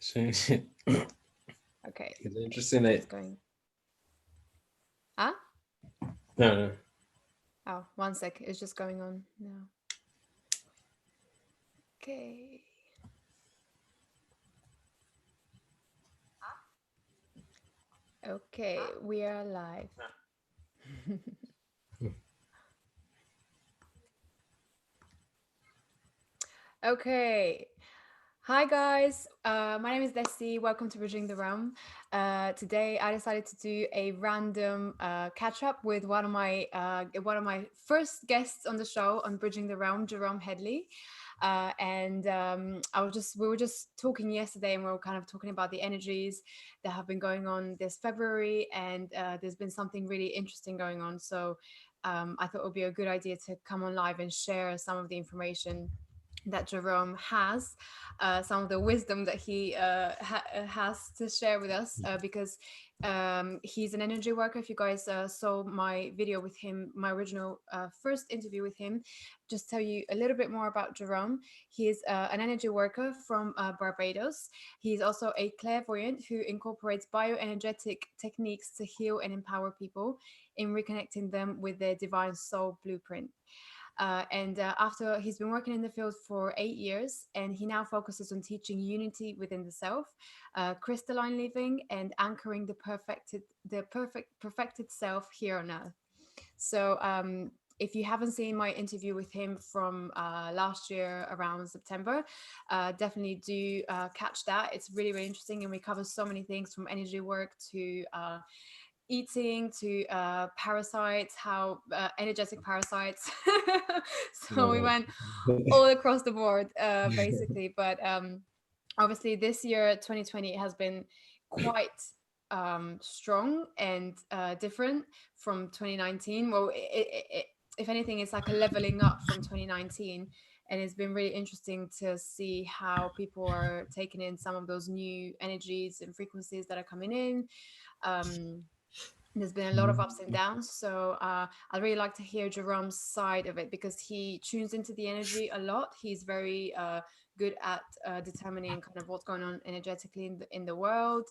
It's Okay. interesting It's that going. Ah? no, no. Oh, 1 sec. It's just going on now. Okay. Okay, we are live. Okay. Hi guys, my name is Desi. Welcome to Bridging the Realm. Today I decided to do a random catch up with one of my first guests on the show on Bridging the Realm, Jerome Headley. And we were just talking yesterday, and we were kind of talking about the energies that have been going on this February, and there's been something really interesting going on. So I thought it would be a good idea to come on live and share some of the information that Jerome has, some of the wisdom that he has to share with us, because he's an energy worker. If you guys saw my video with him, my original first interview with him, just tell you a little bit more about Jerome. He is an energy worker from Barbados. He's also a clairvoyant who incorporates bioenergetic techniques to heal and empower people in reconnecting them with their divine soul blueprint. And after he's been working in the field for 8 years, and he now focuses on teaching unity within the self, crystalline living, and anchoring the perfected self here on earth. So if you haven't seen my interview with him from last year around September, definitely do catch that. It's really, really interesting, and we cover so many things from energy work to eating to parasites, how energetic parasites. So we No. went all across the board, basically. But obviously, this year, 2020, has been quite strong and different from 2019. Well, if anything, it's like a leveling up from 2019. And it's been really interesting to see how people are taking in some of those new energies and frequencies that are coming in. Um, there's been a lot of ups and downs, so I'd really like to hear Jerome's side of it, because he tunes into the energy a lot. He's very good at determining kind of what's going on energetically in the world,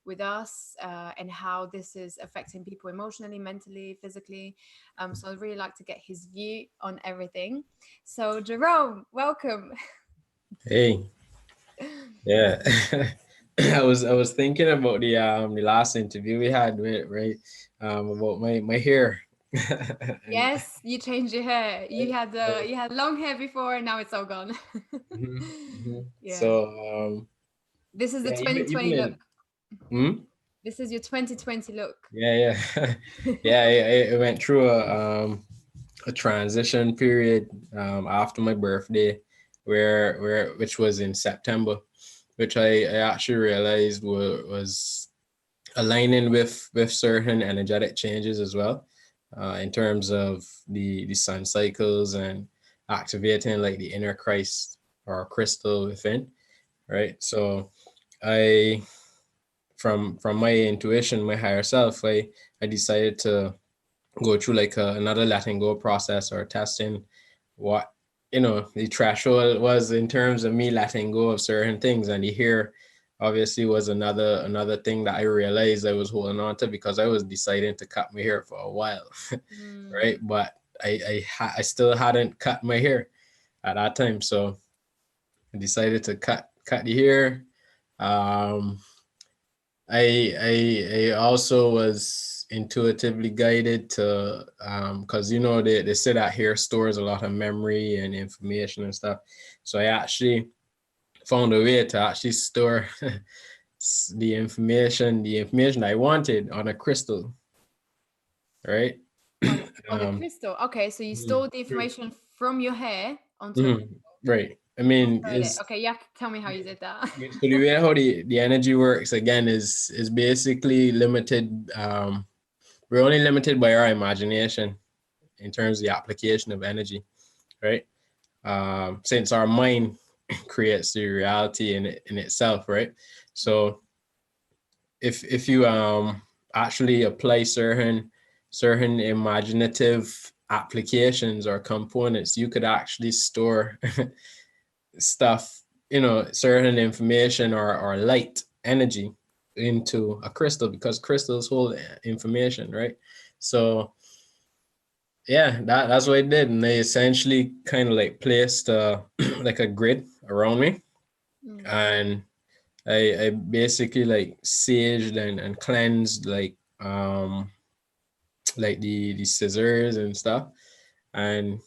with us, and how this is affecting people emotionally, mentally, physically. So I'd really like to get his view on everything. So Jerome, welcome. Hey, yeah. I was thinking about the last interview we had, right? About my hair. And Yes, you changed your hair. You had uh, you had long hair before, and now it's all gone. mhm, mhm. Yeah. So This is the yeah, even 2020 look. in hmm? This is your 2020 look. Yeah, yeah. Yeah, I went through a transition period after my birthday, where which was in September, which I actually realized was aligning with certain energetic changes as well, in terms of the sun cycles and activating like the inner Christ or crystal within, right? So I from my intuition, my higher self, I decided to go through like another letting go process or testing what the threshold was in terms of me letting go of certain things. And the hair obviously was another thing that I realized I was holding on to, because I was deciding to cut my hair for a while. Mm. Right, but I still hadn't cut my hair at that time, so I decided to cut the hair. um I also was intuitively guided to, because they say that hair stores a lot of memory and information and stuff. So I actually found a way to actually store the information I wanted on a crystal, right? On a um crystal. Okay, so you mhm, stole the information from your hair onto a mhm, crystal. right. I You mean, stole it. is Okay, you have to tell me how you did that. so the way how the energy works again is basically limited. We're only limited by our imagination in terms of the application of energy, right? Since our mind creates the reality in itself, right? So if you actually apply certain imaginative applications or components, you could actually store stuff certain information or light energy into a crystal, because crystals hold information, right? So yeah, that's what I did. And they essentially kind of like placed like a grid around me. Mm. And I basically like saged and cleansed like the scissors and stuff, and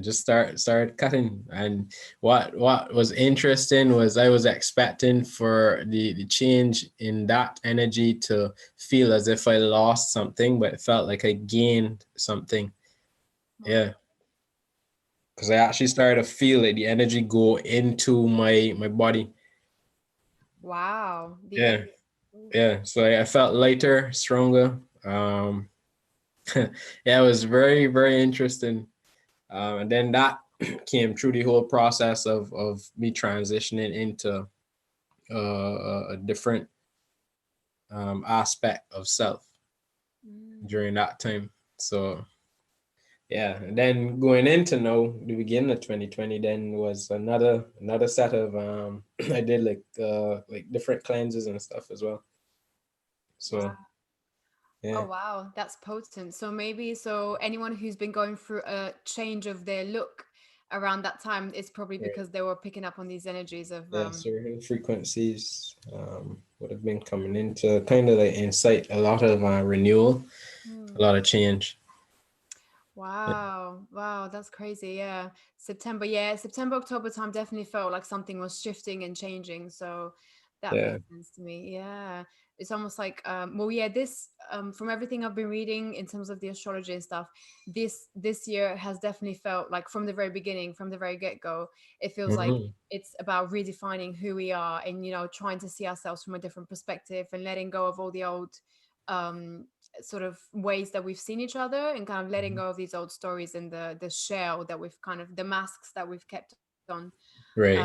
just started cutting. And what was interesting was I was expecting for the change in that energy to feel as if I lost something, but it felt like I gained something. Wow. Yeah, because I actually started to feel it, the energy go into my body. Wow. The Yeah, Oof. yeah. So I felt lighter, stronger. Yeah, it was very, very interesting. And then that came through the whole process of me transitioning into a different aspect of self Mm. during that time. So yeah, and then going into now the beginning of 2020, then was another set of I did like different cleanses and stuff as well. So Wow. Oh yeah, wow, that's potent. So maybe so anyone who's been going through a change of their look around that time, it's probably right. because they were picking up on these energies of Yeah, certain frequencies would have been coming in to kind of like incite a lot of renewal, a mm. lot of change. Wow, wow, that's crazy. Yeah. September, yeah, September, October time definitely felt like something was shifting and changing. So that Yeah. makes sense to me. Yeah. It's almost like well, yeah, this from everything I've been reading in terms of the astrology and stuff, this year has definitely felt like from the very beginning, from the very get-go, it feels like Hmm. it's about redefining who we are and trying to see ourselves from a different perspective and letting go of all the old um sort of ways that we've seen each other and kind of letting go of these old stories and the shell that we've kind of the masks that we've kept on um Right.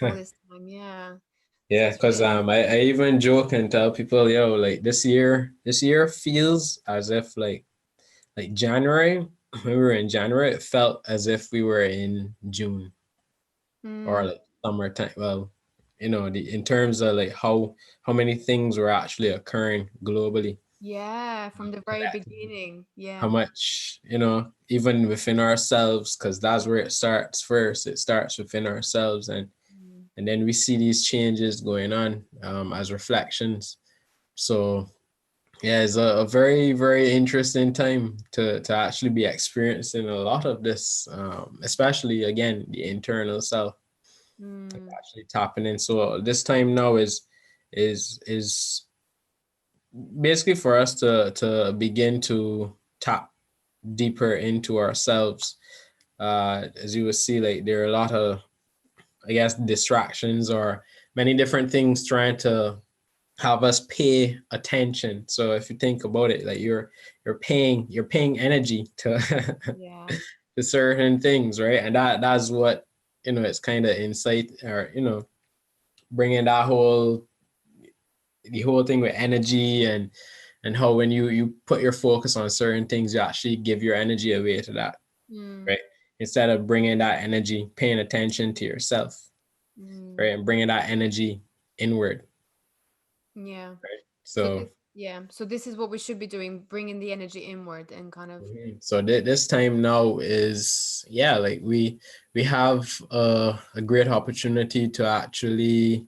all this time. Yeah. So it's Yeah, really because I even joke and tell people, yo, like this year feels as if like January, when we were in January, it felt as if we were in June or mm, like summertime. Well, the in terms of like how many things were actually occurring globally. yeah, from the very beginning. How Yeah. much, even within ourselves, because that's where it starts first. It starts within ourselves, Mm, and then we see these changes going on as reflections. So yeah, it's a very, very interesting time to actually be experiencing a lot of this, especially again the internal self, like mm, actually tapping in. So this time now is basically for us to begin to tap deeper into ourselves. As you will see, like there are a lot of, I guess, distractions or many different things trying to have us pay attention. So if you think about it, like you're paying energy to yeah. to certain things, right? And that's what it's kind of insight, or bringing that the whole thing with energy, and how when you put your focus on certain things, you actually give your energy away to that, Mm, right? Instead of bringing that energy, paying attention to yourself, mm, right? And bringing that energy inward, yeah. right? So So this yeah, so this is what we should be doing, bringing the energy inward and kind of so this time now is, yeah, like we have a great opportunity to actually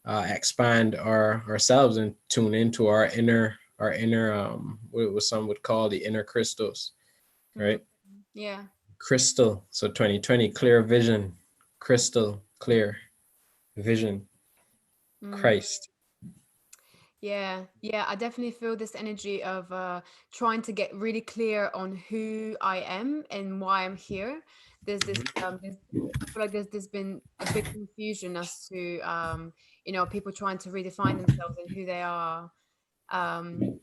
expand ourselves and tune into our inner what some would call the inner crystals, mm, right? yeah. Crystal. So 2020, clear vision, crystal clear vision, Mm. Christ. Yeah, yeah, I definitely feel this energy of trying to get really clear on who I am and why I'm here. I feel like there's been a big confusion as to people trying to redefine themselves and who they are. Um,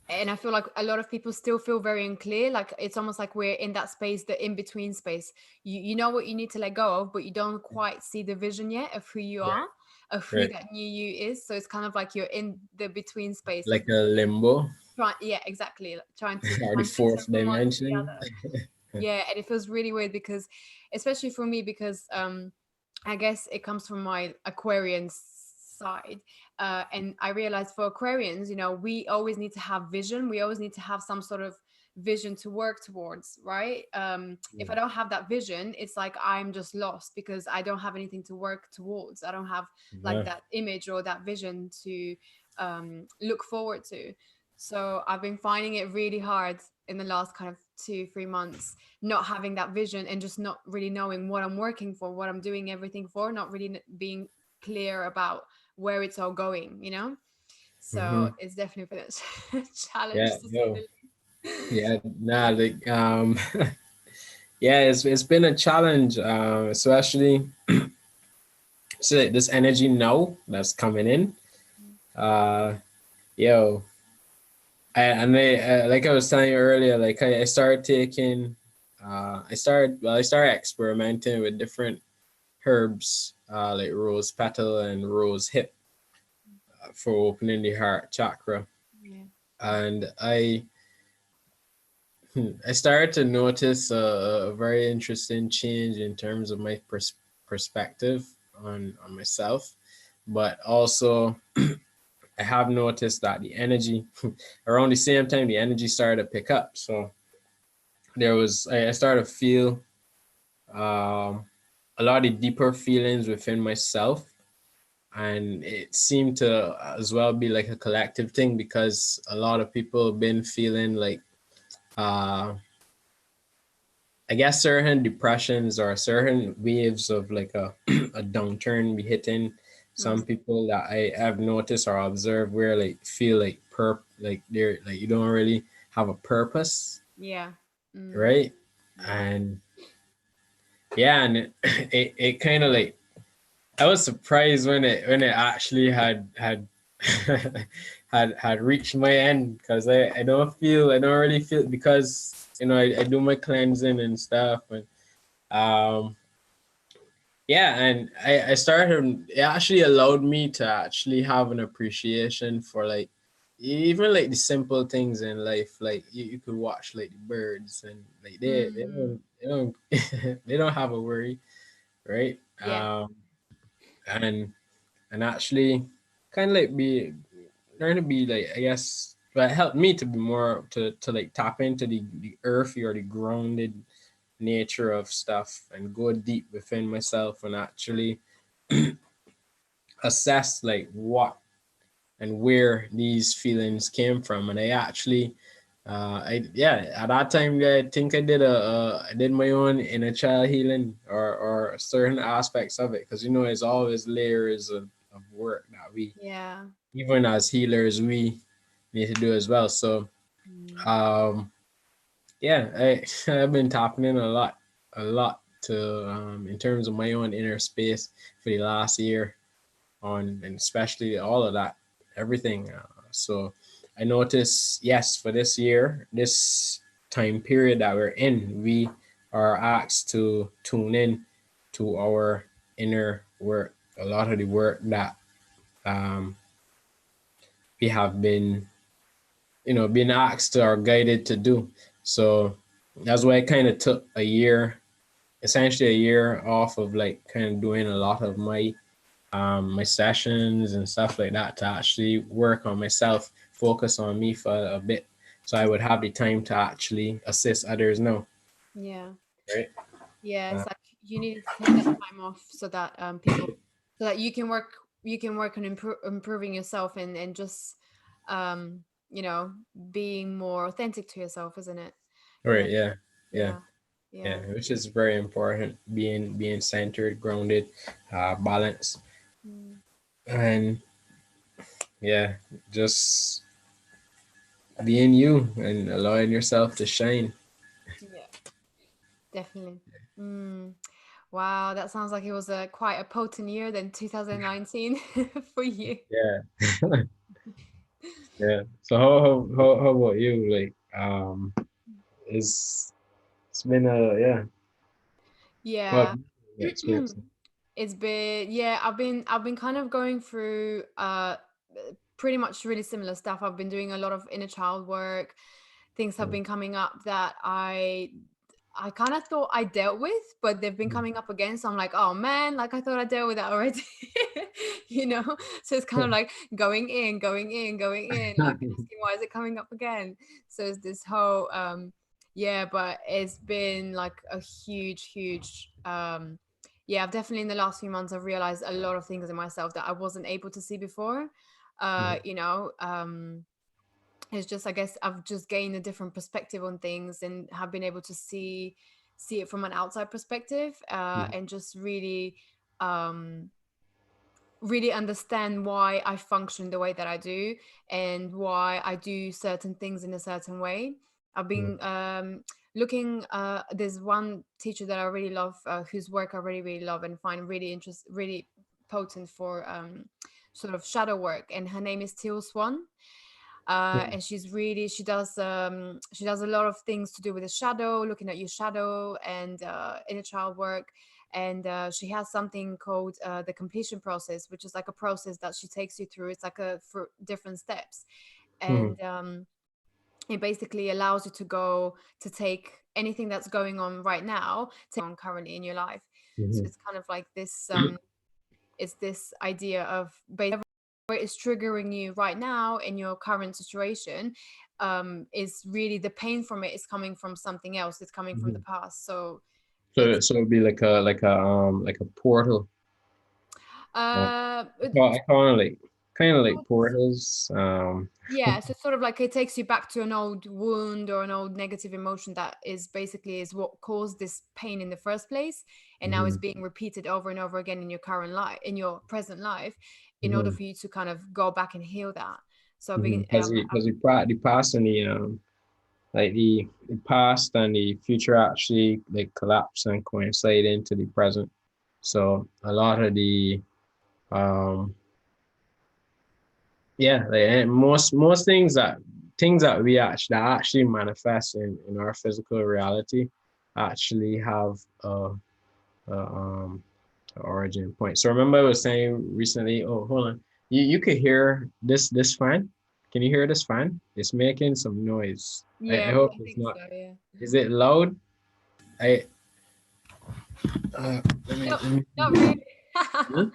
and I feel like a lot of people still feel very unclear. Like it's almost like we're in that space, the in between space. You know what you need to let go of, but you don't quite see the vision yet of who you Right, are, of who right. that new you is. So it's kind of like you're in the between space of Like a limbo trying, yeah, exactly, like trying to or the transition fourth from one to the dimension. other. Yeah, and it feels really weird because, especially for me, because I guess it comes from my Aquarian side. And I realized for Aquarians, you know, we always need to have vision. We always need to have some sort of vision to work towards, right? If I don't have that vision, it's like I'm just lost because I don't have anything to work towards. I don't have like Yeah. that image or that vision to look forward to. So I've been finding it really hard in the last kind of 2 3 months, not having that vision and just not really knowing what I'm working for, what I'm doing everything for, not really being clear about where it's all going, you know? So Hmm. it's definitely been a challenge Yeah. to say Yo. the Yeah. Nah. Like. Yeah. It's been a challenge. Especially so like, this energy now that's coming in. least. Uh. Yo. Like I was telling you earlier, like I started taking, I started experimenting with different herbs, like rose petal and rose hip, for opening the heart chakra. Yeah. And I started to notice a very interesting change in terms of my perspective on myself, but also I have noticed that the energy around the same time the energy started to pick up. So I started to feel um, a lot of the deeper feelings within myself, and it seemed to as well be like a collective thing because a lot of people have been feeling like uh, I guess certain depressions or certain waves of like a a downturn be hitting some Mm. people that I have noticed or observed where like feel like like they're like you don't really have a purpose, Yeah. Mm. right? Yeah. And yeah, and it kind of like I was surprised when it actually had had reached my end because I don't really feel because I do my cleansing and stuff and um yeah, and I started, it actually allowed me to actually have an appreciation for like even like the simple things in life. Like you could watch like the birds and like Mm. they don't they don't have a worry, right? Yeah. And actually kind of like be learn to be like I guess but it helped me to be more to like tap into the earthy or the grounded nature of stuff and go deep within myself and actually assess like what and where these feelings came from. And I actually I yeah at that time I think I did my own inner child healing or certain aspects of it because it's always layers of work that we Yeah. even as healers we need to do as well. So Mm. um yeah, I've been tapping in a lot to in terms of my own inner space for the last year on and especially all of that everything. So I notice yes for this year, this time period that we're in, we are asked to tune in to our inner work. A lot of the work that um, we have been being asked to or guided to do. So that's why I kind of took a year, essentially a year off of like kind of doing a lot of my sessions and stuff like that to actually work on myself, focus on me for a bit, so I would have the time to actually assist others now. Yeah. Right. Yeah. Uh, It's like you needed to take that time off so that people so that you can work on improving yourself and just you know being more authentic to yourself, isn't it? Yeah. right. Yeah. Yeah. Yeah. Yeah. Yeah. Which is very important. Being centered, grounded, balanced, Mm. and yeah, just being you and allowing yourself to shine. Yeah. Definitely. Mm. Wow, that sounds like it was a quite a potent year than 2019 for you. Yeah. Yeah. So how about you? Like it's it's been a yeah. What Yeah. experience? It's been yeah, I've been kind of going through pretty much really similar stuff. I've been doing a lot of inner child work. Things have been coming up that I kind of thought I dealt with, but they've been coming up again. So I'm like, oh man, like I thought I dealt with that already, you know? So it's kind of like going in, going in, going in, like asking, why is it coming up again? So it's this whole, yeah, but it's been like a huge, yeah, I've definitely in the last few months, I've realized a lot of things in myself that I wasn't able to see before, you know, it's just, I guess I've just gained a different perspective on things and have been able to see it from an outside perspective, and just really um really understand why I function the way that I do and why I do certain things in a certain way. I've been looking, there's one teacher that I really love, whose work I really love and find really potent for sort of shadow work, and her name is Teal Swan. And she does a lot of things to do with the shadow, looking at your shadow and inner child work. And she has something called the completion process, which is like a process that she takes you through. It's like a for different steps, and it basically allows you to go to take anything that's going on right now, take on currently in your life. So it's kind of like this it's this idea of basically whatever is triggering you right now in your current situation, is really the pain from it is coming from something else. It's coming from the past. So it's So it'd be like a portal. uh it- Well, I kind of like portals. yeah, so it's sort of like it takes you back to an old wound or an old negative emotion that is basically is what caused this pain in the first place, and now is Mhm, being repeated over and over again in your current life, in your present life, in order mhm, for you to kind of go back and heal that. So being Because the past and the past and the future actually like collapse and coincide into the present. So a lot of the um yeah, like and most things that we actually manifest in our physical reality actually have a origin point. So remember I was saying recently, oh hold on. You could hear this fan? Can you hear this fan? It's making some noise. I yeah, hope I it's think not. so, yeah. Is it loud? I No, let me not really. Hmm?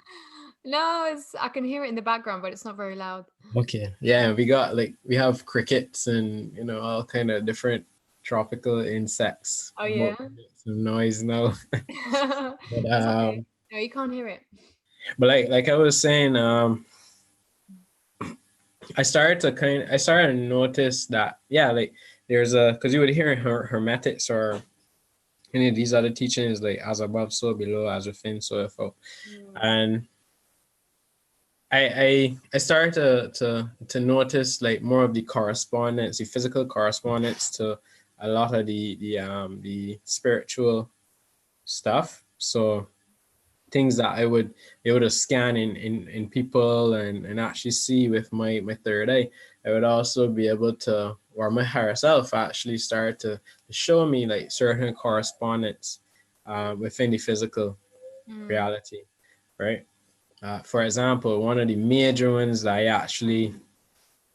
No, it's I can hear it in the background, but it's not very loud. Okay. Yeah, we got like we have crickets and all kind of different tropical insects. Oh I hope yeah. it makes some noise now. But It's okay. No, you can't hear it. like I was saying, I started to notice that yeah, like there's a because you would hear hermetics or any of these other teachings like as above, so below, as within, so without. Mm. And I started to notice like more of the correspondence, the physical correspondence to a lot of the spiritual stuff. So things that I would be able to scan in people and actually see with my third eye. I would also be able to, or my higher self actually start to show me like certain correspondence within the physical Mm. reality, right? For example, one of the major ones that I actually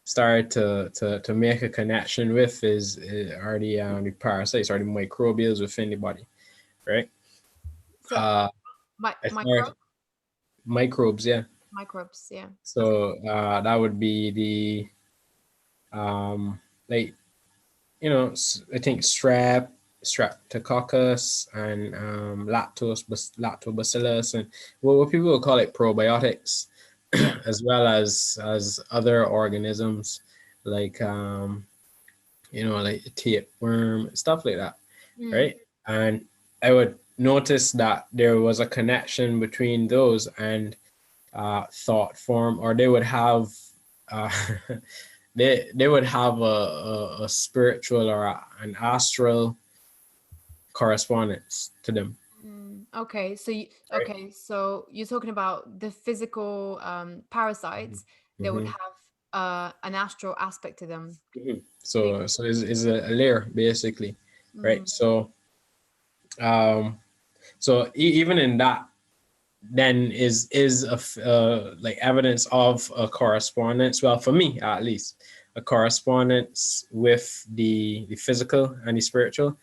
started to make a connection with are the parasites or the microbials within the body, right? So Uh, I micro started microbes, yeah. microbes, yeah. Okay. So that would be like I think streptococcus, and lactobacillus, and what people will call it probiotics, Yeah. as well as other organisms like like tapeworm, stuff like that, Mm. right? And I would notice that there was a connection between those and thought form, or they would have uh, they would have a spiritual or an astral correspondence to them, Mm. Okay. right? So you're talking about the physical parasites that would Mm-hmm. have an astral aspect to them. Mm-hmm. They So is a layer basically, right? mm. Um, so even in that, then is like evidence of a correspondence. Well, for me at least, a correspondence with the physical and the spiritual.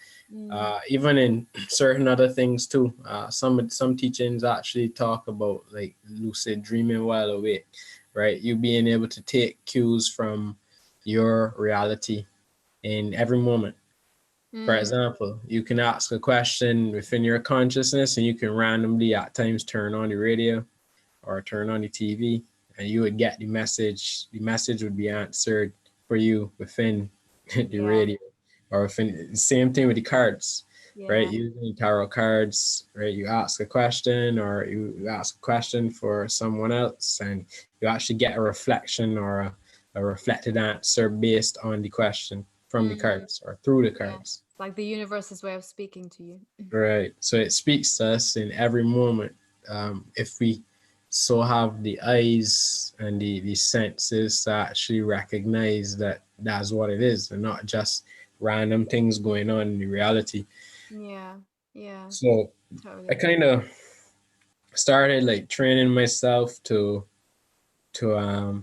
Even in certain other things too. Some teachings actually talk about like lucid dreaming while awake, right? You being able to take cues from your reality in every moment. For example, you can ask a question within your consciousness and you can randomly at times turn on the radio or turn on the TV and you would get the message. The message would be answered for you within the Yeah. radio or within, same thing with the cards, right? Yeah. Using tarot cards, right? You ask a question or you ask a question for someone else and you actually get a reflection or a reflected answer based on the question from the Mm, cards or through the yeah. cards. It's like the universe's way of speaking to you. Right. So it speaks to us in every moment. If we so have the eyes and the senses to actually recognize that that's what it is and not just random things going on in the reality. Yeah. Yeah. So I Totally. kind of started like training myself to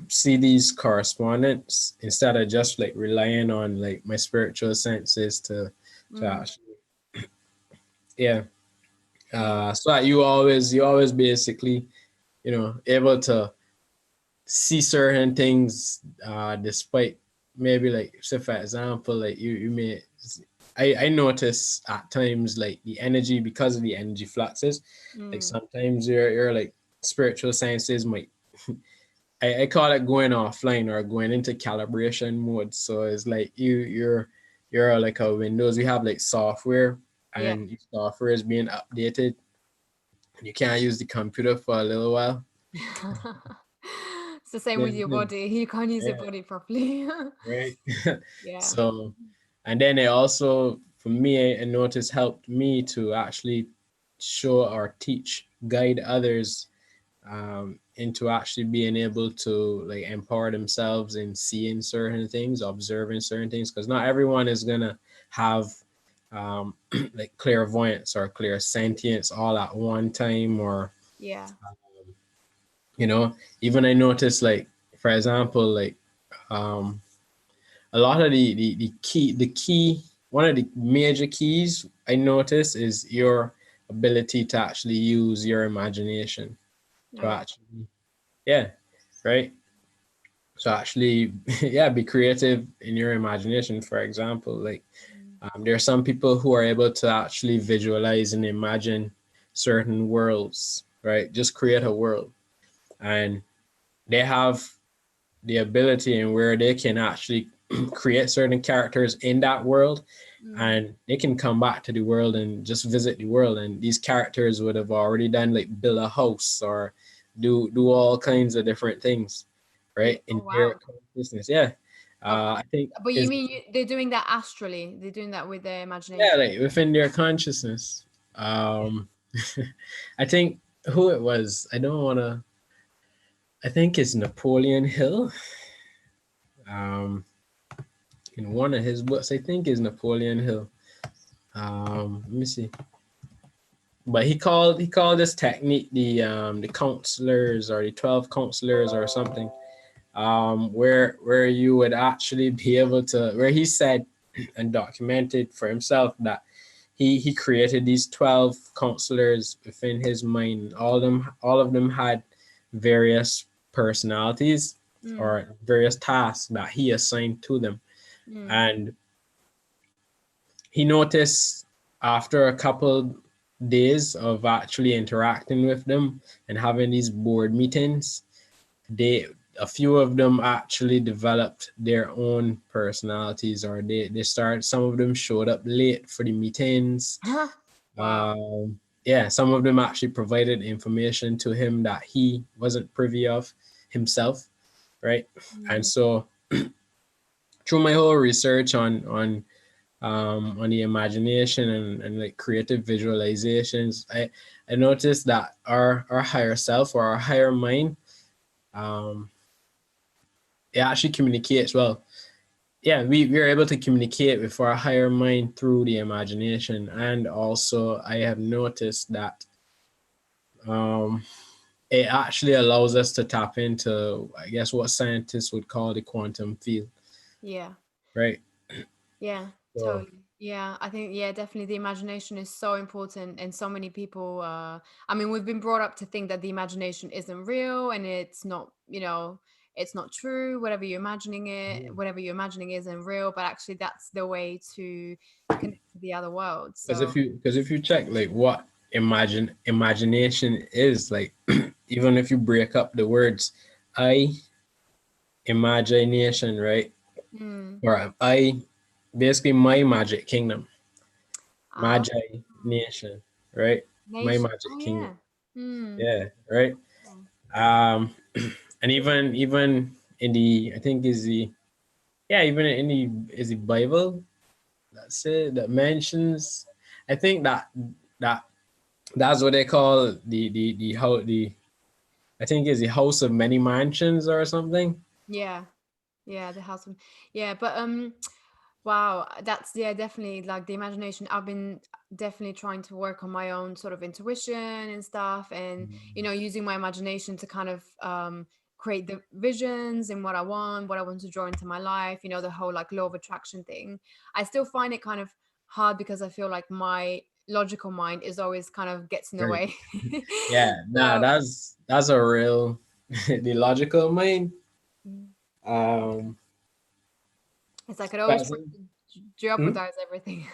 see these correspondence instead of just like relying on like my spiritual senses to Mm. actually, yeah. Yeah. So that you always basically, able to see certain things, despite maybe like, say for example, like you may, I notice at times like the energy because of the energy fluxes, like Mm. sometimes your like spiritual sciences might, I call it going offline or going into calibration mode. So it's like you're like a Windows, we have like software Yeah. and software is being updated. You can't use the computer for a little while. It's the same with Same your thing. body. You can't use your Yeah, body properly. right. Yeah. So, and then it also, for me, I noticed helped me to actually show or teach, guide others, into actually being able to like empower themselves in seeing certain things, observing certain things, because not everyone is gonna have, like clairvoyance or clairsentience all at one time, or Yeah. you know, even I noticed like, for example, like, um, a lot of the key one of the major keys I notice is your ability to actually use your imagination Oh, to yeah. actually, yeah, right, so actually, yeah, be creative in your imagination. For example, like, there are some people who are able to actually visualize and imagine certain worlds, right? Just create a world, and they have the ability and where they can actually create certain characters in that world, Mm. and they can come back to the world and just visit the world, and these characters would have already done like build a house or do all kinds of different things, Yeah. right, Oh, in their wow. consciousness. Yeah. Oh, I think but you is, mean they're doing that astrally? They're doing that with their yeah, imagination. like within their consciousness. I think who it was, I don't want to, I think it's Napoleon Hill. um in one of his books, I think is Napoleon Hill. Let me see. But he called this technique the counselors or the 12 counselors or something. Where you would actually be able to, where he said and documented for himself that he created these 12 counselors within his mind. All of them had various personalities Mm. or various tasks that he assigned to them. Mm. And he noticed after a couple days of actually interacting with them and having these board meetings, they a few of them actually developed their own personalities, or they started, some of them showed up late for the meetings. Huh? Wow. Yeah, some of them actually provided information to him that he wasn't privy of himself, right? And Mm. so through my whole research on the imagination and like creative visualizations, I noticed that our higher self or our higher mind, um, it actually communicates well. Yeah, we are able to communicate with our higher mind through the imagination, and also I have noticed that, um, it actually allows us to tap into, I guess, what scientists would call the quantum field. Yeah. right? Yeah, So totally. Yeah, I think, yeah, definitely the imagination is so important, and so many people I mean, we've been brought up to think that the imagination isn't real and it's not, it's not true, whatever you're imagining isn't real, but actually that's the way to connect to the other world. So, because if you check like what imagination is like, even if you break up the words, I imagination, right? mm, Or I basically my magic kingdom, ah, Magi nation, right? My nation. magic Oh kingdom. yeah. Mm, Yeah, right. yeah. Um, and even in the I think is the yeah even in the is the Bible that's it that mentions I think that that's what they call the how the I think is the house of many mansions or something. Yeah. Yeah, the house. Yeah, but wow, that's, yeah, definitely like the imagination. I've been definitely trying to work on my own sort of intuition and stuff, and using my imagination to kind of create the visions and what I want to draw into my life. The whole like law of attraction thing. I still find it kind of hard because I feel like my logical mind is always kind of gets in the Right. way. Yeah. Nah, So that's a real the logical mind. mm, Um. it's like it always that's- tries to hmm? jeopardize everything.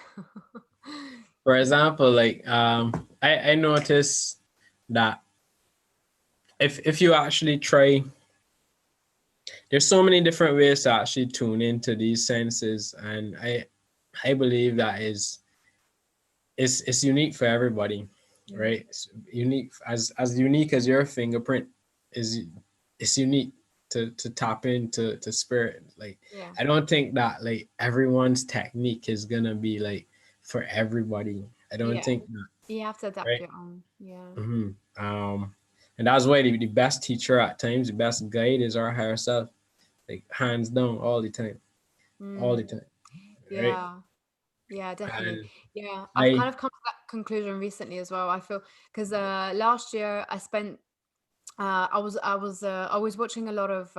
For example, like I noticed that if you actually try, there's so many different ways to actually tune into these senses, and I believe that it's unique for everybody, Mm, right? It's unique as your fingerprint is. It's unique to tap into to spirit. Like yeah. I don't think that like everyone's technique is gonna be like for everybody. I don't Yeah. think that, You have to adapt right? your own. Yeah. hmm and that's why the best teacher at times, the best guide is our higher self, like hands down, all the Mm, time, right? yeah. Yeah, definitely. And Yeah. I've I kind of come to that conclusion recently as well. I feel because last year I spent I was watching a lot of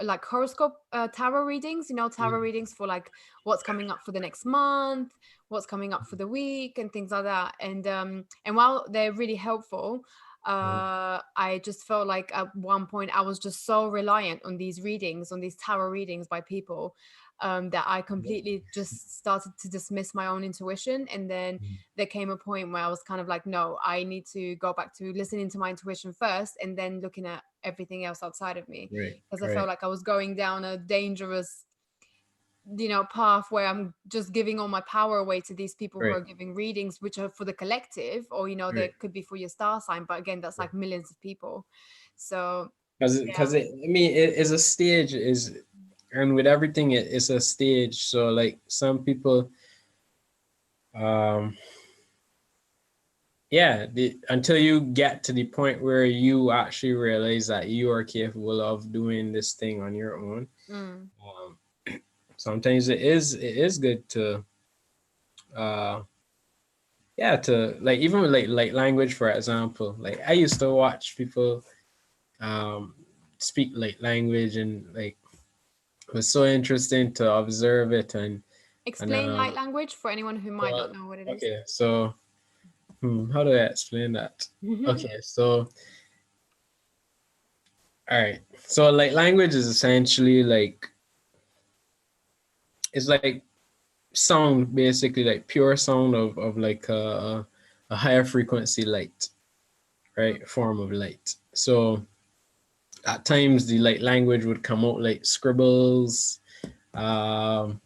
like horoscope tarot readings, tarot mm, readings for like what's coming up for the next month, what's coming up for the week, and things like that. And while they're really helpful, mm, I just felt like at one point I was just so reliant on these readings, on these tarot readings by people, that I completely just started to dismiss my own intuition. And then mm, there came a point where I was kind of like, no, I need to go back to listening to my intuition first and then looking at everything else outside of me. right, Because I felt right, like I was going down a dangerous, path where I'm just giving all my power away to these people who right, are giving readings, which are for the collective, or, they right. could be for your star sign. But again, that's like millions of people. So, Because I mean it is a stage is and with everything it's a stage. So like some people um yeah until you get to the point where you actually realize that you are capable of doing this thing on your own, mm, um sometimes it is good to uh yeah to like even with like language, for example. Like I used to watch people um speak like language, and like it was so interesting to observe it. And explain light language for anyone who might so not know what it is. okay, so how do I explain that? Okay, so all right, so like language is essentially like it's like sound, basically like pure sound of like a higher frequency light, Mm. right? Form of light. So at times the like language would come out like scribbles. Let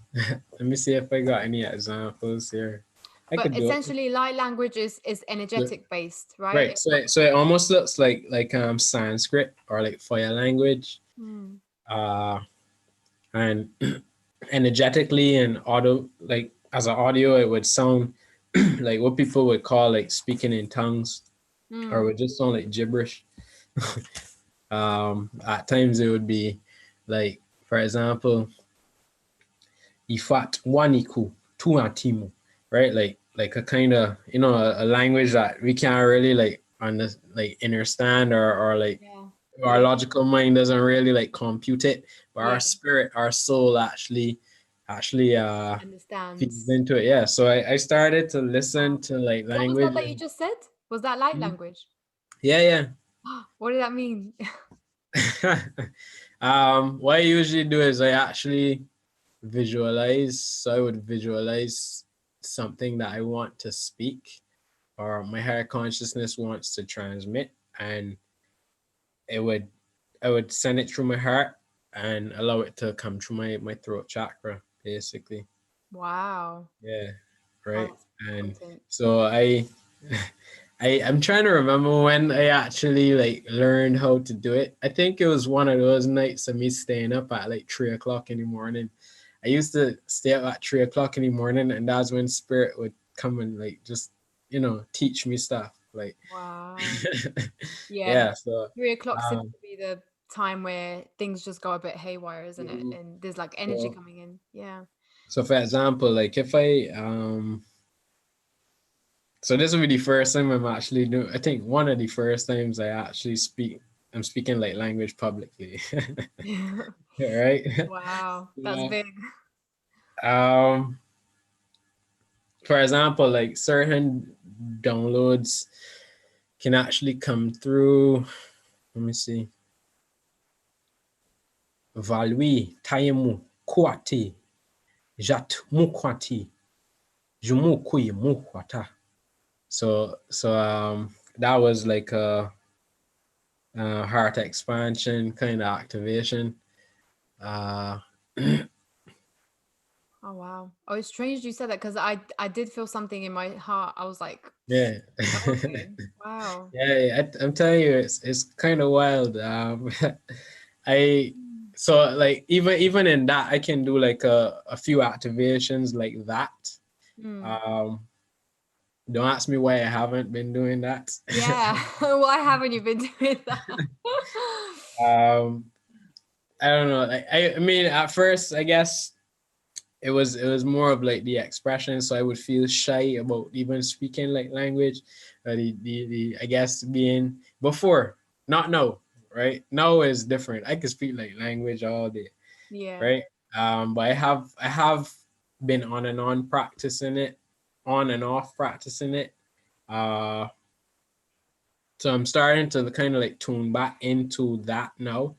me see if I got any examples here. I But could do it. essentially, light language is energetic based, right? Right. So it almost looks like Sanskrit or like fire language. Mm. Uh and energetically and audio, like as an audio it would sound like what people would call like speaking in tongues, or it Mm. would just sound like gibberish. At times it would be like, for example, ifat waniku tuatimu, right? Like a kind of a language that we can't really like understand or like Yeah. our Yeah. logical mind doesn't really like compute it, but our Yeah. spirit, our soul actually feeds Understands. into it. Yeah. So I started to listen Wow. to like What was that language that you and just said? Was that light Mhm. language? Yeah, What did that mean? yeah. What I usually do is I actually visualize. So I would visualize something that I want to speak or my higher consciousness wants to transmit, and it would I would send it through my heart and allow it to come through my throat chakra, basically. Wow. Yeah, Oh, right. that's And potent. so I'm trying to remember when I actually like learned how to do it. I think it was one of those nights of me staying up at like 3 o'clock in the morning. I used to stay up at 3 o'clock in the morning, and that's when spirit would come and like just teach me stuff. Like, Wow. Yeah. yeah. So 3 o'clock seems um, to be the time where things just go a bit haywire, isn't it? mhm. And there's like energy so coming in. Yeah. so for example, like if I so this will be the first time I'm actually doing. I think one of the first times I actually speak. I'm speaking like language publicly, right? Wow. That's Yeah. big. Um, for example, like certain downloads can actually come through. Let me see. Valui, Tayemu, Kuati, Jat Mukwati, Jumu Kui Mukwata. So that was like a heart expansion kind of activation. Uh, Oh wow. Oh, it's strange you said that because I did feel something in my heart. I was like, yeah. oh, okay. Wow. Yeah, I'm telling you, it's kind of wild. I Mm. so like even in that, I can do like a few activations like that. Mm. Um, don't ask me why I haven't been doing that. Yeah. Why haven't you been doing that? um, I don't know. Like, I mean, at first, I guess it was more of like the expression, so I would feel shy about even speaking like language. The I guess being before, not now, right? Now is different. I can speak like language all day, Yeah. right? But I have been on and on practicing it, on and off practicing it. Uh, so I'm starting to kind of like tune back into that now,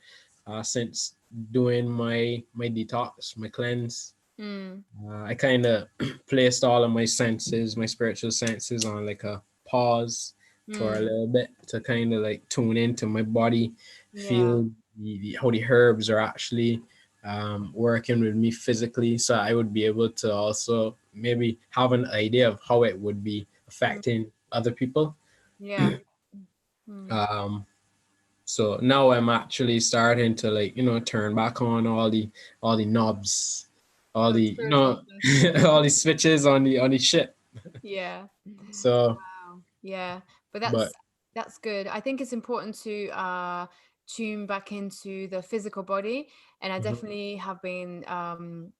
since doing my detox, my cleanse. Mm. I kind of placed all of my senses, my spiritual senses, on like a pause for a Mm. little bit to kind of like tune into my body, Yeah. feel how the herbs are actually working with me physically, so I would be able to also maybe have an idea of how it would be Mm. affecting other people. Yeah. Mm. Um, so now I'm actually starting to like turn back on all the knobs, all The the spiritual stuff. all the switches on the ship. Yeah. So, Wow. Yeah. But but that's good. I think it's important to tune back into the physical body. And mhm,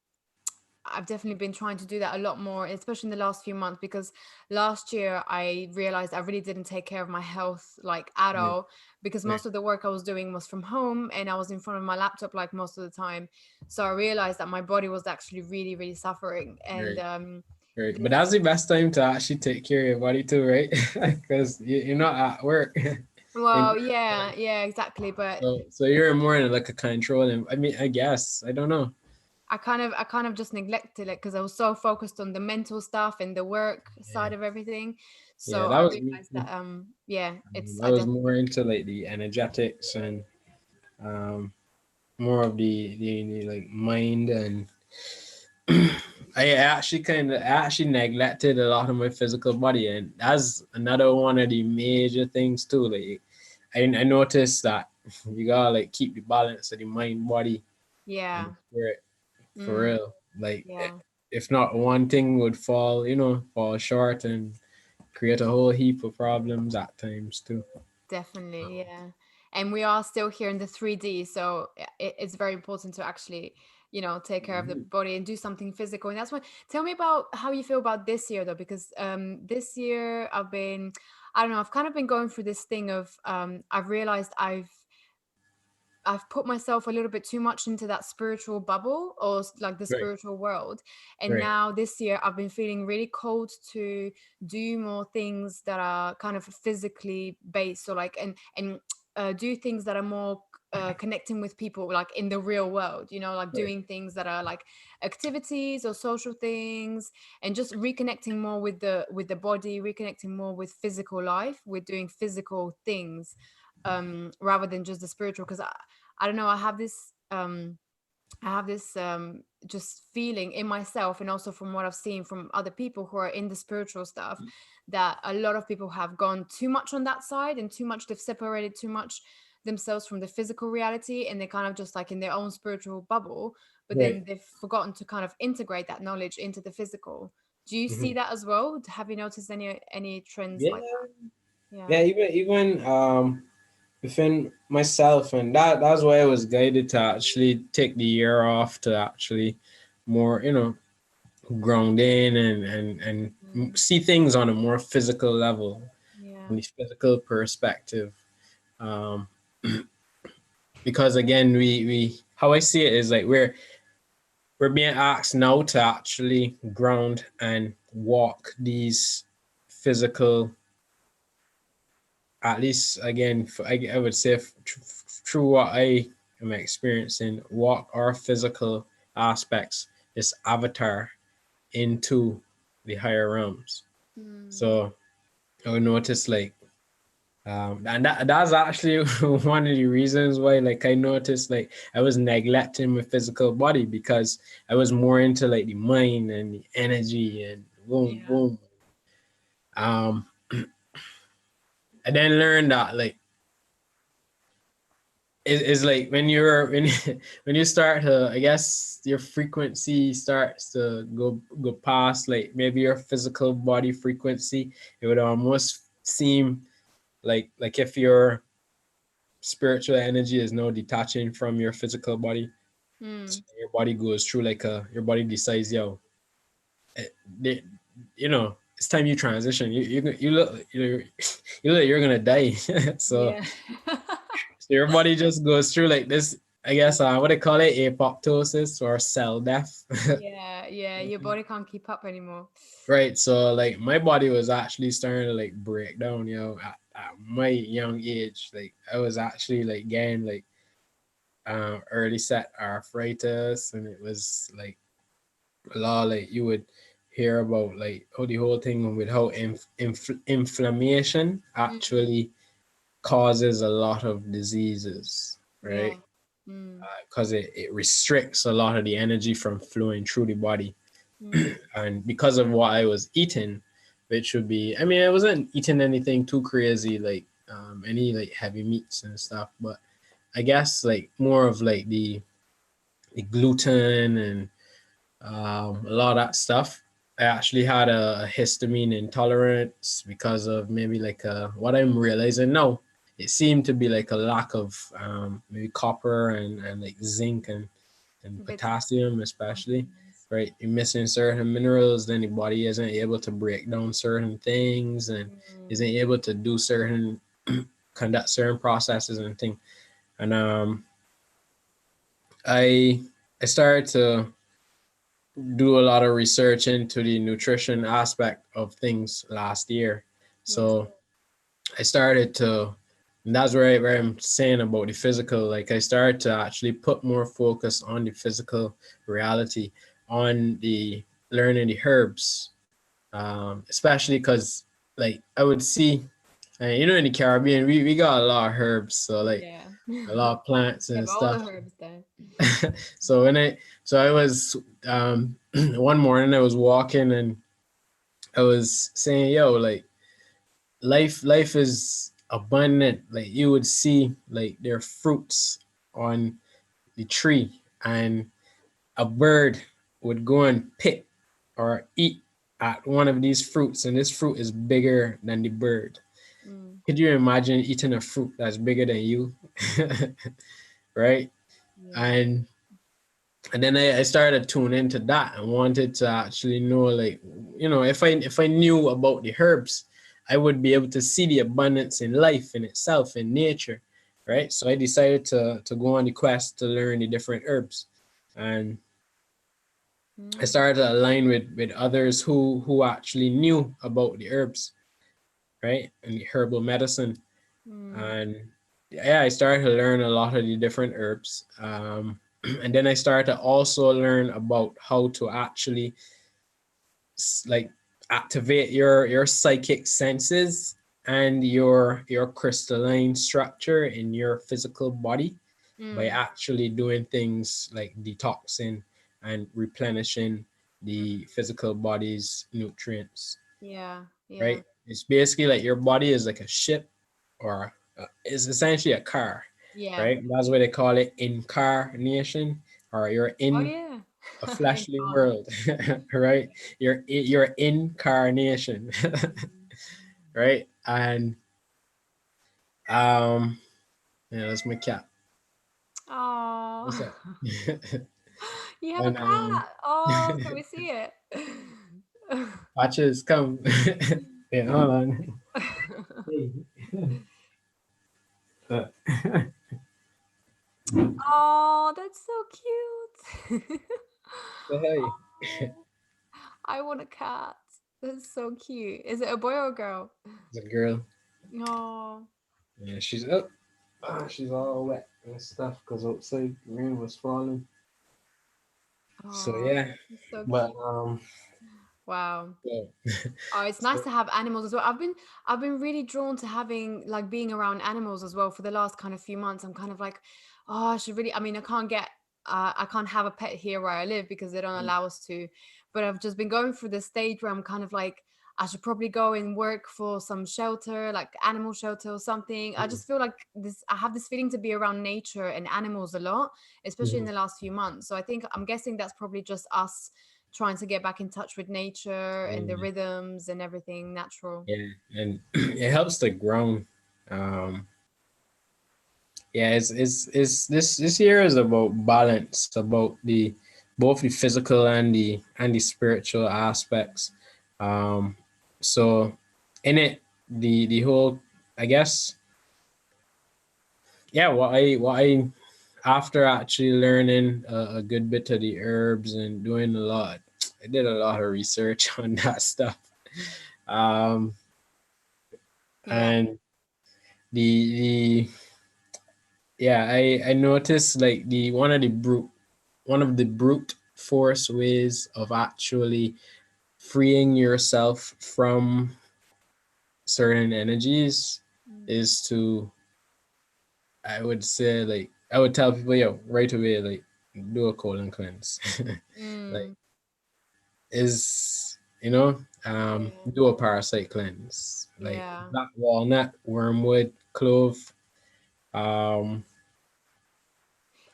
I've definitely been trying to do that a lot more, especially in the last few months, because last year I realized I really didn't take care of my health like at right, all, because right, most of the work I was doing was from home and I was in front of my laptop like most of the time. So I realized that my body was actually really, really suffering. And right, right. But this, that's the best time to actually take care of your body too, right? Because you're not at work. well, And yeah, yeah, exactly. But so you're more in like a control. And I mean, I guess I don't know. I kind of just neglected it because I was so focused on the mental stuff and the work Yeah, side of everything. yeah, So that I was me realized too. that yeah, it's I I was more definitely into like the energetics and um more of the like mind and I actually neglected a lot of my physical body, and that's another one of the major things too. Like I noticed that you gotta like keep the balance of the mind, body, and yeah. the spirit for Mm, real. Like yeah, if not, one thing would fall short and create a whole heap of problems at times too. definitely. Yeah. And we are still here in the 3D, so it's very important to actually, take care of the Mhm. body and do something physical. And that's why, tell me about how you feel about this year though, because this year I don't know, I've kind of been going through this thing of I've realized I've put myself a little bit too much into that spiritual bubble, or like the Right. spiritual world. And Right. now this year I've been feeling really cold to do more things that are kind of physically based, or like, and do things that are more connecting with people like in the real world, like Right. doing things that are like activities or social things, and just reconnecting more with the body, reconnecting more with physical life, with doing physical things, rather than just the spiritual. Because I don't know, I have this just feeling in myself, and also from what I've seen from other people who are in the spiritual stuff, that a lot of people have gone too much on that side, and too much, they've separated too much themselves from the physical reality, and they're kind of just like in their own spiritual bubble, but Right. then they've forgotten to kind of integrate that knowledge into the physical. Do you see Mhm. that as well? Have you noticed any trends like Yeah. that? Yeah. Yeah. Even within myself, and that's why I was guided to actually take the year off to actually more, ground in and Mm, see things on a more physical level, yeah. from the physical perspective. Um, because again, we how I see it is like we're being asked now to actually ground and walk these physical, at least again, I would say through what I am experiencing, walk our physical aspects, this avatar, into the higher realms. Mm, So I would notice like, and that's actually one of the reasons why, like, I noticed like I was neglecting my physical body because I was more into like the mind and the energy and boom, yeah. boom. Um, I then learned that like it's like when you're when when you start to, I guess your frequency starts to go past like maybe your physical body frequency. It would almost seem like if your spiritual energy is now detaching from your physical body. So Mm, your body goes through like your body decides, yo, eh, it's time you transition. You look you look like you're gonna die. so yeah. so your body just goes through like this, I guess, what they call it, apoptosis or cell death. Yeah, yeah, your body can't keep up anymore. Right. So like my body was actually starting to like break down, at my young age. Like I was actually like getting like early set arthritis, and it was like a lot like you would hear about like how the whole thing with how inflammation Mm, actually causes a lot of diseases, right? yeah. Mm, Because it restricts a lot of the energy from flowing through the body. mm, And because of what I was eating, which would be, I mean, I wasn't eating anything too crazy, like any like heavy meats and stuff, but I guess like more of like the gluten and a lot of that stuff. I actually had a histamine intolerance because of maybe like what I'm realizing now. It seemed to be like a lack of maybe copper and like zinc and potassium, especially, vitamins. right? You're missing certain minerals, then the body isn't able to break down certain things and isn't Mm, able to do certain, conduct certain processes and things. And I I started to do a lot of research into the nutrition aspect of things last year. yeah. So I started to, and that's where I'm saying about the physical. Like I started to actually put more focus on the physical reality, on the learning the herbs, especially because like I would see, in the Caribbean, we got a lot of herbs, so like Yeah. a lot of plants We and have all the stuff. herbs there. so when I so I was one morning I was walking and I was saying, yo, like life is abundant. Like you would see like there are fruits on the tree, and a bird would go and pick or eat at one of these fruits, and this fruit is bigger than the bird. Mm, Could you imagine eating a fruit that's bigger than you? Right? yeah. And then I started to tune into that and wanted to actually know, like, if I knew about the herbs, I would be able to see the abundance in life in itself, in nature. right? So I decided to go on the quest to learn the different herbs, and I Mm. started to align with others who actually knew about the herbs, right, and the herbal medicine. Mm. And yeah, I started to learn a lot of the different herbs. And then I started to also learn about how to actually like activate your psychic senses and your crystalline structure in your physical body by Mm. actually doing things like detoxing and replenishing the physical body's nutrients, Yeah. Yeah. right? It's basically like your body is like a ship, or it's essentially a car, Yeah. right? That's why they call it incarnation, or you're Oh in yeah. a fleshly Incarnate. world, right? Your incarnation, right? And um, yeah, that's my cat. What's Oh. up? You have a And cat. Oh, can we see it? watches come. Yeah, hold on. Hey. Uh, Oh, that's so cute. say hey. Oh, I want a cat. That's so cute. Is it a boy or a girl? It's a girl. Oh, Yeah, she's up. She's all wet and stuff because outside rain was falling. So oh, yeah, that's so but cute. Wow. yeah. Oh, it's nice So, to have animals as well. I've been really drawn to having like being around animals as well for the last kind of few months. I'm kind of like, oh, I should really. I mean, I can't have a pet here where I live because they don't allow us to. But I've just been going through this stage where I'm kind of like, I should probably go and work for some shelter, like animal shelter or something. I mm, just feel like this. I have this feeling to be around nature and animals a lot, especially in mhm. the last few months. So I'm guessing that's probably just us trying to get back in touch with nature and the Yeah, rhythms and everything natural. yeah, and it helps to ground. Um, yeah, it's this year is about balance, about the both the physical and the spiritual aspects. Um, so in it, the whole, I guess, yeah, what I after actually learning a good bit of the herbs and doing a lot, I did a lot of research on that stuff. Um, Yeah. and the yeah, I noticed like the one of the brute force ways of actually freeing yourself from certain energies Mm. is to, I would say, like I would tell people, yo, right away, like do a colon cleanse. Like Mm. is Yeah. do a parasite cleanse, like Yeah. black walnut, wormwood, clove, um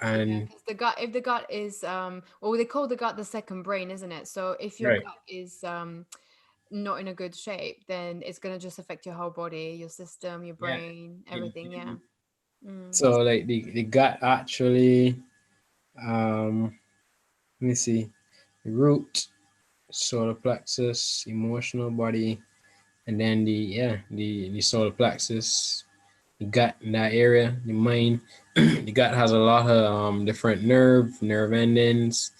Yeah, and because the gut, if the gut is well, they call the gut the second brain, isn't it? So if your right, gut is not in a good shape, then it's gonna just affect your whole body, your system, your yeah. brain, everything. Yeah. Mhm. Mm. So like the gut actually, let me see, root, solar plexus, emotional body, and then the solar plexus, the gut in that area, the mind. The gut has a lot of different nerve endings.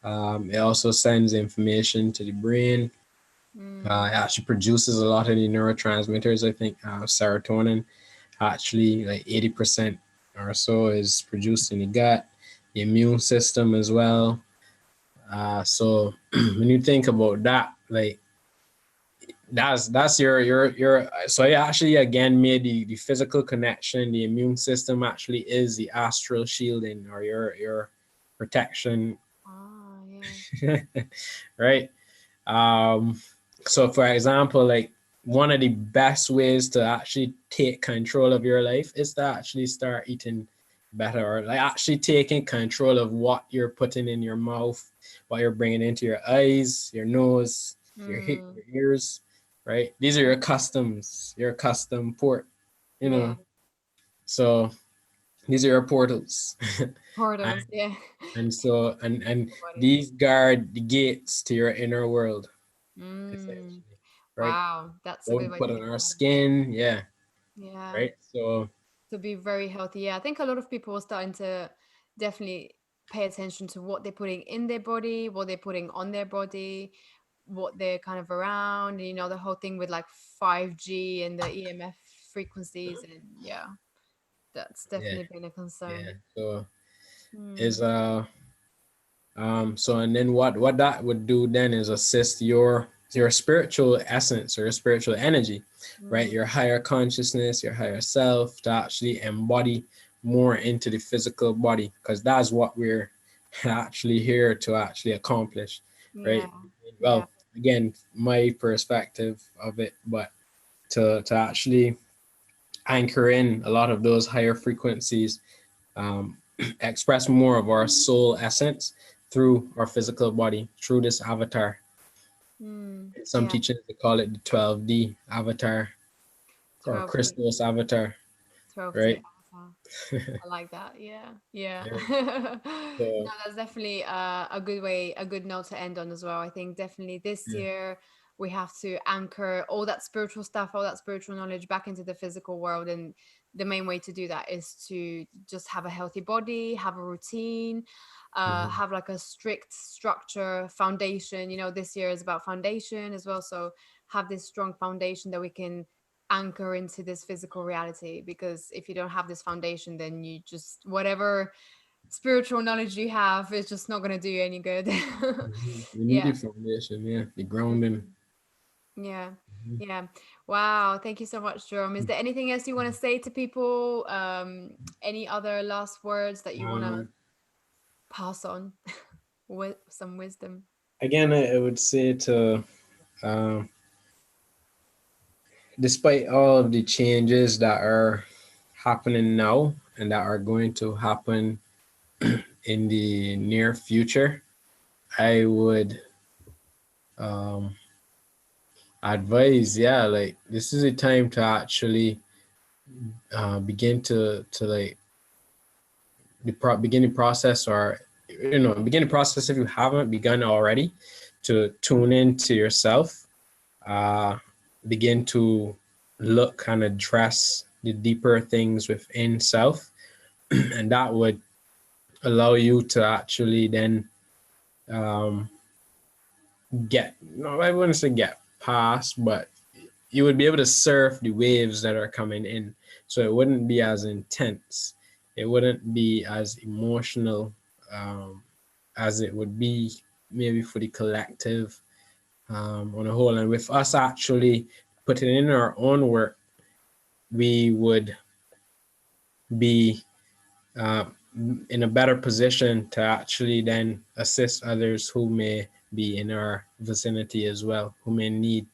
It also sends information to the brain. Mm. It actually produces a lot of the neurotransmitters. I think serotonin actually like 80% or so is produced in the gut, the immune system as well. So when you think about that, like that's your so I actually again made the physical connection. The immune system actually is the astral shielding or your protection, Ah, yeah. right? Um, so for example, like one of the best ways to actually take control of your life is to actually start eating better, or like actually taking control of what you're putting in your mouth, what you're bringing into your eyes, your nose, Mm. your ears, right? These are your customs, your custom port, you Yeah. know. So these are your portals. and Portals. Yeah. and Your body. these guard the gates to your inner world, Mm. essentially, right? Wow, that's a What we good way to put on think our about it. skin, yeah, Yeah. right. So So to be very healthy. Yeah, I think a lot of people are starting to definitely pay attention to what they're putting in their body, what they're putting on their body, what they're kind of around, you know, the whole thing with like 5G and the EMF frequencies. And yeah, that's Yeah, definitely been a yeah. concern. So is Hmm. so and then what that would do then is assist your spiritual essence or your spiritual energy, right? Mm, Your higher consciousness, your higher self to actually embody more into the physical body, because that's what we're actually here to actually accomplish, yeah, right? yeah. Well, again, my perspective of it, but to actually anchor in a lot of those higher frequencies, um, express more of our soul essence through our physical body, through this avatar. Some Yeah, teachers they call it the 12D avatar or 12D, Christos avatar, 12D right? avatar. I like that. Yeah, yeah. Yeah. No, So that's definitely a good way, a good note to end on as well. I think definitely this yeah. year we have to anchor all that spiritual stuff, all that spiritual knowledge back into the physical world. And the main way to do that is to just have a healthy body, have a routine, Mhm. have like a strict structure, foundation. You know, this year is about foundation as well. So have this strong foundation that we can anchor into this physical reality, because if you don't have this foundation, then you just whatever spiritual knowledge you have is just not going to do you any good. Mhm. We need Yeah. the foundation, yeah, the grounding. Yeah. Mhm. Yeah. Wow, thank you so much, Jerome. Is there anything else you want to say to people, any other last words that you want to Um, pass on with some wisdom? Again, I would say to, um, despite all of the changes that are happening now and that are going to happen in the near future, I would um, advise, yeah, like this is a time to actually begin to like begin the process, or begin the process if you haven't begun already, to tune into yourself, uh, begin to look and address the deeper things within self, and that would allow you to actually then um, get, no, I wouldn't say get past, but you would be able to surf the waves that are coming in. So it wouldn't be as intense. It wouldn't be as emotional um, as it would be maybe for the collective on a whole. And with us actually putting in our own work, we would be uh, in a better position to actually then assist others who may be in our vicinity as well, who may need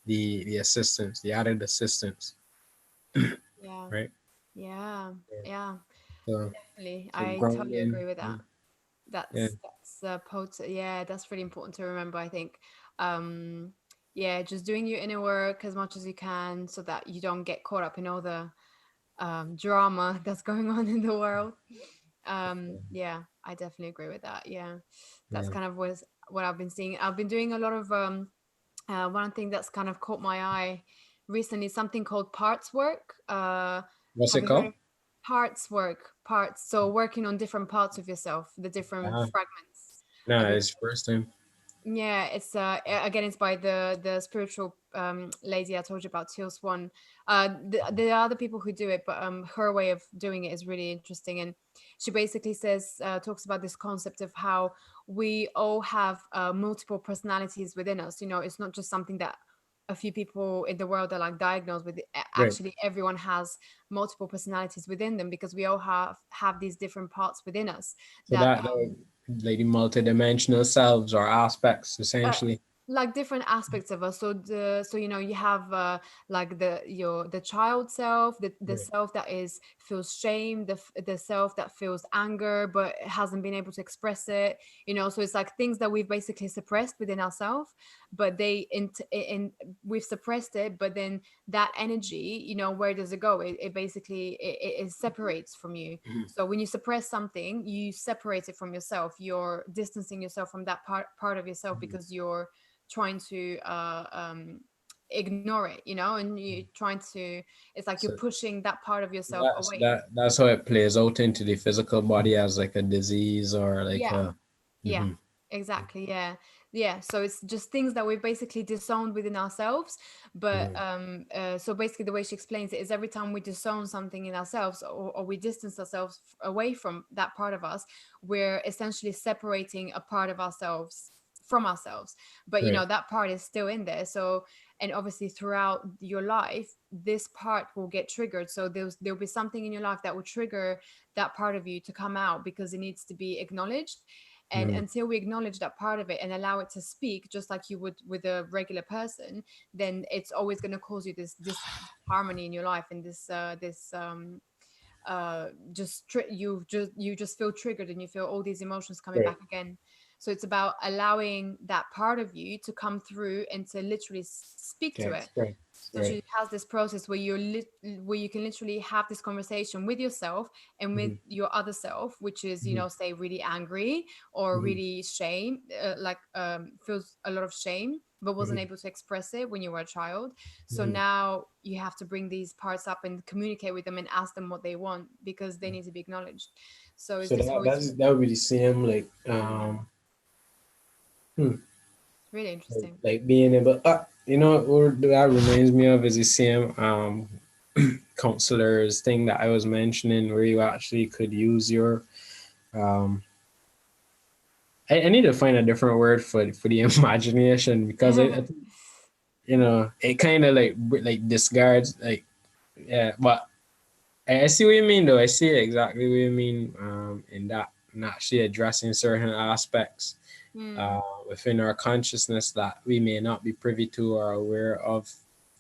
the assistance, the added assistance, Yeah. right? Yeah. Yeah. Yeah. So, Definitely. so I totally agree grounding, with yeah, that. yeah. That's yeah, that's really important to remember, I think. um yeah, just doing your inner work as much as you can so that you don't get caught up in all the drama that's going on in the world. Yeah, I definitely agree with that. Yeah, that's Yeah. kind of what I've been seeing. I've been doing a lot of one thing that's kind of caught my eye recently, something called parts work. What's Have it you heard called? of parts work? Parts, so working on different parts of yourself, the different Uh, fragments. no, Have you it's first time. Yeah, it's again, it's by the spiritual lady I told you about, Teal Swan. There are other people who do it, but her way of doing it is really interesting. And she basically says, talks about this concept of how we all have multiple personalities within us. You know, it's not just something that a few people in the world are like diagnosed with. Right. Actually, everyone has multiple personalities within them, because we all have these different parts within us So that that like the multidimensional selves or aspects uh, essentially. like different aspects of us. So you know, you have like the child self, the Right. self that is feels shame, the self that feels anger but hasn't been able to express it, you know. So it's like things that we've basically suppressed within ourselves, but in we've suppressed it, but then that energy, you know, where does it go? It basically it separates from you. Mhm. So when you suppress something, you separate it from yourself. You're distancing yourself from that part of yourself, Mhm. because you're trying to ignore it, and you're trying to, it's like you're So pushing that part of yourself that's away. that's how it plays out into the physical body as like a disease or like Yeah. a. Yeah, Mhm. exactly. Yeah. Yeah. So it's just things that we've basically disowned within ourselves. But Mhm. so basically, the way she explains it is every time we disown something in ourselves, or we distance ourselves away from that part of us, we're essentially separating a part of ourselves from ourselves. But Right. that part is still in there. So, and obviously throughout your life, this part will get triggered. So there'll be something in your life that will trigger that part of you to come out because it needs to be acknowledged. And Mhm. until we acknowledge that part of it and allow it to speak just like you would with a regular person, then it's always going to cause you this harmony in your life, and this you just feel triggered and you feel all these emotions coming Right. back again. So it's about allowing that part of you to come through and to literally speak to it. Yes. Right. So Right. she has this process where where you can literally have this conversation with yourself and with Mhm. your other self, which is, Mhm. say really angry or Mhm. really shame, like feels a lot of shame but wasn't Mhm. able to express it when you were a child. So Mhm. now you have to bring these parts up and communicate with them and ask them what they want because they need to be acknowledged. So it's So this whole, it's that would be the same like hmm, really interesting. like being able what that reminds me of is the same counselors thing that I was mentioning where you actually could use your um I need to find a different word for the imagination because I think it kind of like discards like yeah, but I see what you mean though. I see exactly what you mean in that and actually addressing certain aspects Mm, within our consciousness that we may not be privy to or aware of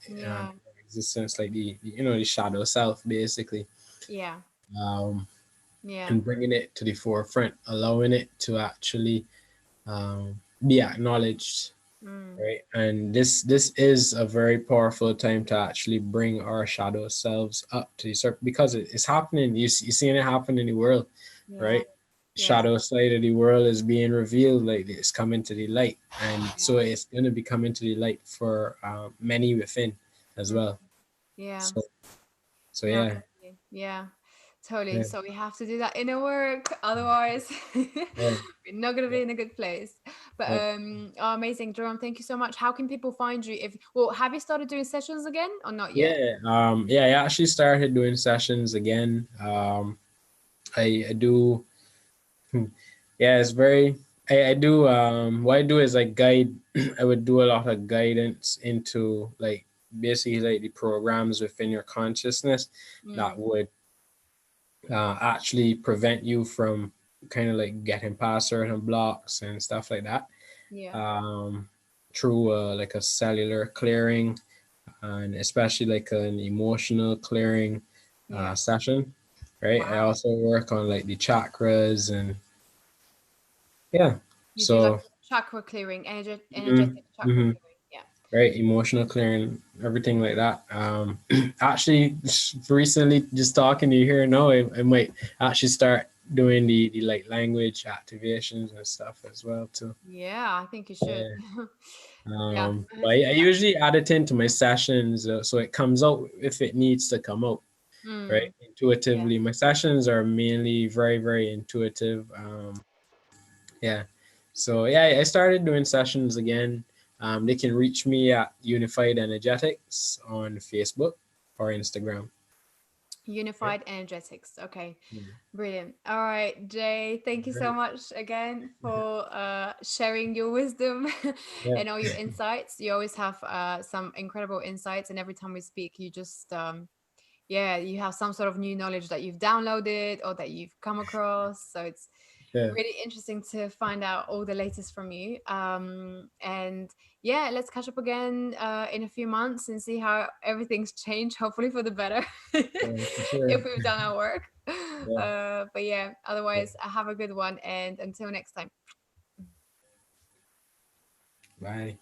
yeah, in our existence, like the shadow self, basically, yeah, um, yeah, and bringing it to the forefront, allowing it to actually be acknowledged, mm, right? And this is a very powerful time to actually bring our shadow selves up to the surface because it's happening. You're seeing it happen in the world, yeah, right? yeah, Shadow side of the world is being revealed, like it's coming to the light, and yeah, so it's going to be coming to the light for many within as mm, well. yeah. So so No, yeah, totally. Yeah, totally. yeah, So we have to do that inner work, otherwise yeah, we're not gonna yeah. be in a good place. But Yeah. oh, amazing, Jerome. Thank you so much. How can people find you? If well, have you started doing sessions again or not yet? Yeah, I actually started doing sessions again. I do. Yeah, it's very. I do. What I do is I guide. I would do a lot of guidance into like basically like the programs within your consciousness that Mm, would actually prevent you from kind of like getting past certain blocks and stuff like that. yeah, Um, through like a cellular clearing and especially like an emotional clearing yeah. session, right? I Wow. also work on like the chakras and yeah. You do like So, chakra clearing, mhm, energetic chakra mhm, clearing. Yeah. right, emotional clearing, everything like that. Actually, recently, just talking to you here, now I might actually start doing the like language activations and stuff as well too. Yeah, I think you should. Yeah. Yeah. But I usually add it into my sessions so it comes out if it needs to come out, right? Mm, yeah. Intuitively. My sessions are mainly very, very intuitive. Yeah. So yeah, I started doing sessions again. They can reach me at Unified Energetics on Facebook or Instagram. Right. Unified energetics. Okay. Mm. Brilliant. All right, Jay, thank you so Right. much again for sharing your wisdom Yeah. and all your insights. You always have some incredible insights, and every time we speak, you just, yeah, you have some sort of new knowledge that you've downloaded or that you've come across. So it's Yeah. really interesting to find out all the latest from you. And yeah, let's catch up again in a few months and see how everything's changed, hopefully for the better, Yeah, for sure. if we've done our work. Yeah. But yeah, Yeah. otherwise, have a good one. And until next time. Bye.